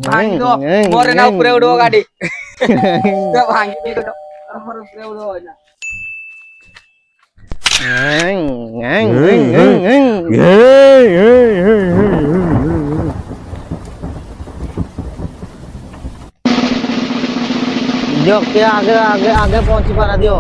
भांगी दो मोरे ना ऊपर उड़ो गाड़ी तो भांगी दो मोरे ऊपर उड़ो ना दियो के आगे आगे आगे पहुंची पा दियो